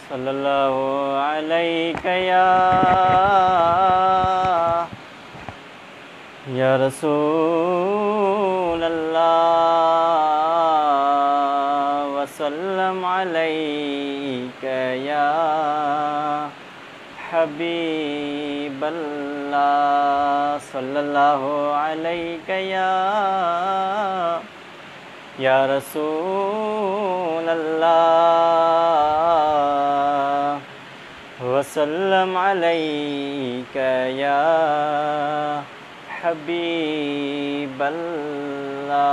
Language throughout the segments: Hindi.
सल्लल्लाहु अलैहि या रसूल अल्लाह वसल्लम अलैका या हबीब अल्लाह सल्लल्लाहु अलैका या रसूल अल्लाह वसल्लम अलैका या हबीब अल्लाह।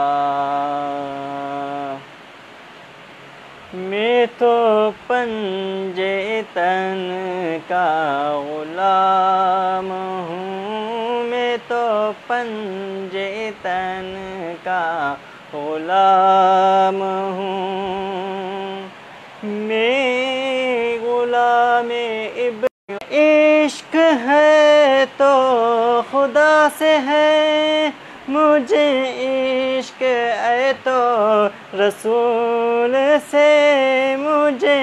मैं तो पंजे तन का गुलाम हूँ, मैं तो पंजे तन का गुलाम हूँ, मैं गुलाम इब्न इश्क है तो खुदा से है, मुझे इश्क है तो रसूल से, मुझे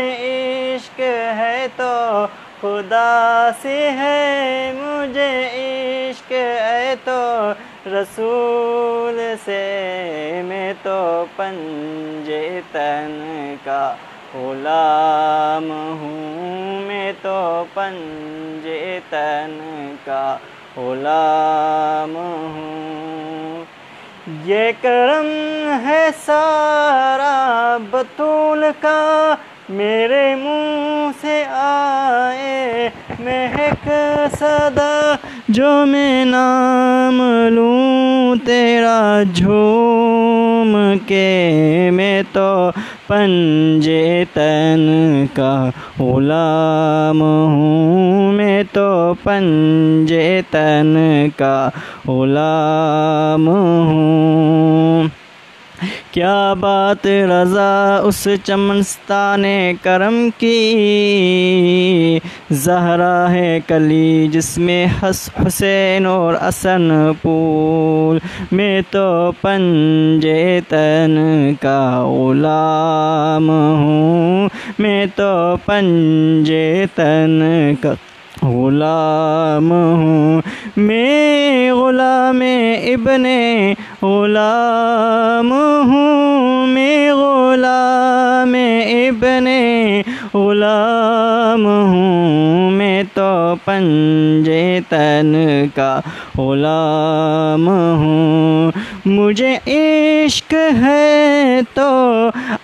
इश्क है तो खुदा से है, मुझे इश्क है तो रसूल से। मैं तो पंजे तन का गुलाम हूँ, मैं तो पंजे तन का गुलाम हूँ। ये करम है सारा बतूल का, मेरे मुँह से आए महक सदा, जो मैं नाम लूँ तेरा झूम के। मैं तो पंजे तन का गुलाम हूँ, मैं तो पंजे तन का गुलाम हूँ। क्या बात रज़ा उस चमनस्ताने करम की, ज़हरा है कली जिसमें हुसैन और हसन फूल। मैं तो पंजे तन का गुलाम हूँ, मैं तो पंजे तन का गुलाम हूँ। मैं गुलाम इब्ने गुलाम हूँ, मैं गुलाम इब्ने गुलाम हूँ, मैं तो पंजे तन का गुलाम हूँ। मुझे इश्क है तो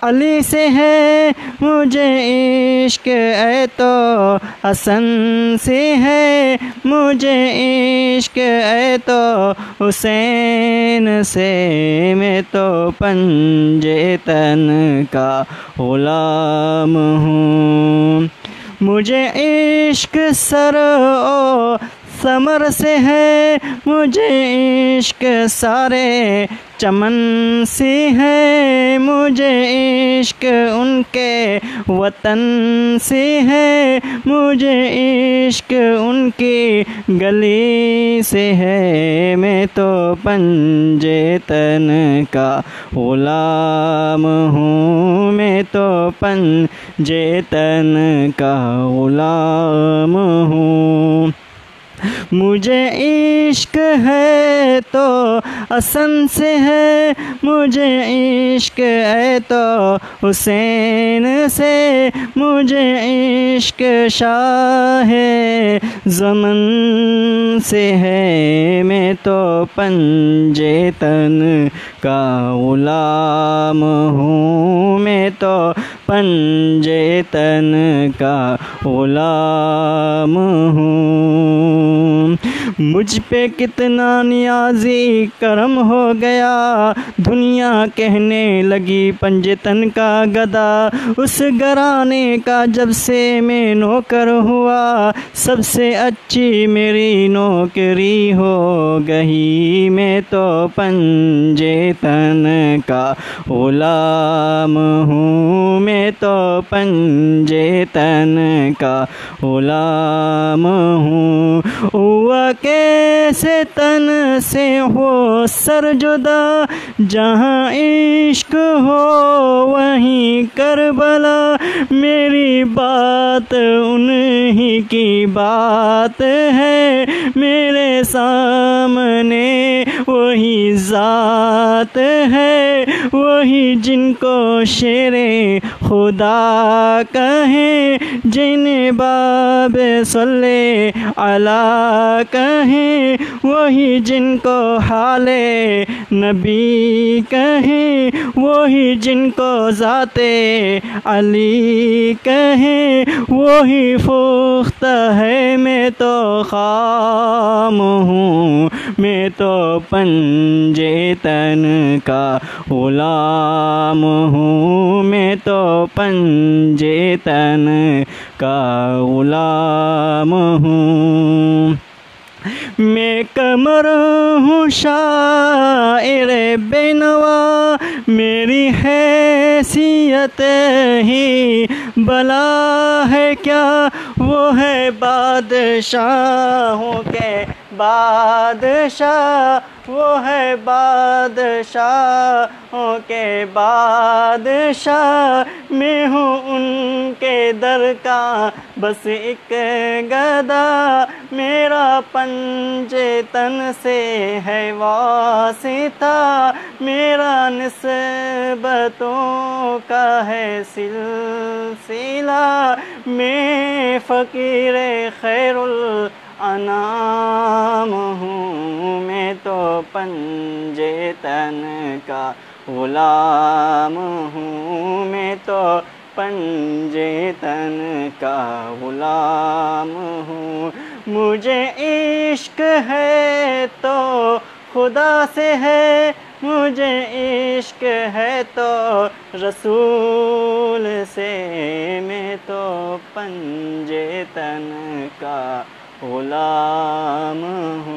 अली से है, मुझे इश्क है तो हसन से है, मुझे इश्क है तो हुसैन से। मैं तो पंजे तन का गुलाम हूँ। मुझे इश्क सर ओ समर से है, मुझे इश्क सारे चमन से है, मुझे इश्क उनके वतन से है, मुझे इश्क उनकी गली से है। मैं तो पंजे तन का गुलाम हूँ, मैं तो पंजे तन का गुलाम हूँ। मुझे इश्क है तो हसन से है, मुझे इश्क है तो हुसैन से, मुझे इश्क शाह ज़मन से है। मैं तो पंजे तन का गुलाम हूँ, मैं तो पंजे तन का गुलाम हूँ। मुझ पे कितना नियाज़ी करम हो गया, दुनिया कहने लगी पंजे तन का गदा। उस घराने का जब से मैं नौकर हुआ, सबसे अच्छी मेरी नौकरी हो गई। मैं तो पंजे तन का गुलाम हूँ, मैं तो पंजे तन का गुलाम हूँ। हुआ कैसे तन से हो सर जुदा, जहाँ इश्क हो वहीं करबला। मेरी बात उन्हीं की बात है, मेरे सामने वही ज़ात है, वही जिनको शेरे खुदा कहें, जिन्हें बाब सल्ले अला कहें, वही जिनको हाले नबी कहें, वही जिनको ज़ाते अली कहें, वही पुख्ता है। मैं तो खाम हूँ, मैं तो पंजे तन का ग़ुलाम हूँ, मैं तो पंजे तन का ग़ुलाम हूँ। मैं कमर हूँ शायर बेनवा, मेरी हैसियत ही बला है क्या, वो है बादशाहों के बादशाह, वो है बादशाहों के बादशाह। मैं हूँ उनके दर का बस एक गदा, मेरा पंजे तन से है वासिता, मेरा निस्बतों का है सिलसिला। मैं फ़कीर खैरुल अनाम हूँ, मैं तो पंजे तन का ग़ुलाम हूँ, मैं तो पंजे तन का ग़ुलाम हूँ। मुझे इश्क है तो खुदा से है, मुझे इश्क है तो रसूल से, मैं तो पंजे तन का ग़ुलाम हूँ।